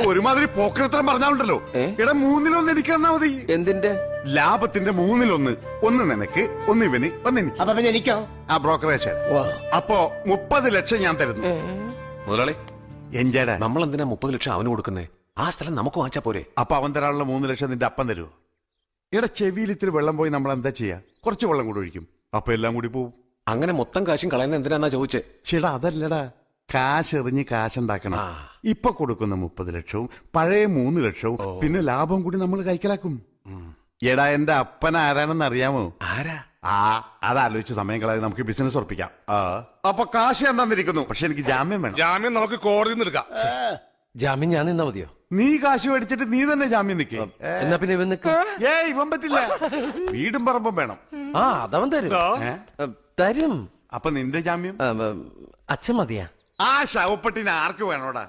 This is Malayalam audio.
ഒരുമാതിരി പോക്കരത്തരം പറഞ്ഞാലുണ്ടല്ലോ. എടാ 1/3 എനിക്ക് തന്നാ മതി. എന്തിന്റെ? ലാഭത്തിന്റെ 1/3. ഒന്ന് നിനക്ക്, ഒന്ന് ഇവന്, ഒന്ന് എനിക്ക്. അപ്പൊ പിന്നെ എനിക്കോ? ആ ബ്രോക്കറേജ്. അപ്പോ 30 ലക്ഷം ഞാൻ തരുന്നു. മുതലാളി, എഞ്ചേടാ നമ്മൾ എന്തിനാ 30 ലക്ഷം അവന് കൊടുക്കുന്നേ? ആ സ്ഥലം നമുക്ക് വാങ്ങിച്ചാ പോരെ? അപ്പൊ അവൻ തരാനുള്ള 3 ലക്ഷം നിന്റെ അപ്പം തരുമോ? എടാ ചെവിയിൽ ഇത്തിരി വെള്ളം പോയി നമ്മൾ എന്താ ചെയ്യാ? കുറച്ച് വെള്ളം കൂടി ഒഴിക്കും, അപ്പൊ എല്ലാം കൂടി പോവും. അങ്ങനെ മൊത്തം കാശും കളയുന്ന എന്തിനാ ചോദിച്ചേ? ചേടാ അതല്ലടാ, കാശെറിഞ്ഞ് കാശുണ്ടാക്കണം. ഇപ്പൊ കൊടുക്കുന്ന 30 ലക്ഷവും പഴയ 3 ലക്ഷവും പിന്നെ ലാഭം കൂടി നമ്മൾ കൈക്കലാക്കും. എടാ എന്റെ അപ്പൻ ആരാണെന്ന് അറിയാമോ? ആരാ? അതാലോചിച്ച് സമയം കളയാതെ നമുക്ക് ബിസിനസ് ഉറപ്പിക്കാം. അപ്പൊ കാശ് ഞാൻ തന്നിരിക്കുന്നു, പക്ഷെ എനിക്ക് ജാമ്യം വേണം. ജാമ്യം നമുക്ക് കോടതിയിൽ നിന്ന് എടുക്കാം. ജാമ്യം ഞാൻ നിന്നാ മതിയോ? നീ കാശ് മേടിച്ചിട്ട് നീ തന്നെ ജാമ്യം നിൽക്കേ. എന്നാ പിന്നെ ഇവൻ നിക്ക. ഇവൻ പറ്റില്ല, വീടും പറമ്പും വേണം. അതവൻ തരും. തരും. അപ്പൊ നിന്റെ ജാമ്യം അച്ഛൻ മതിയാ. ആ ശവപ്പെട്ടിന് ആർക്ക് വേണോടാ?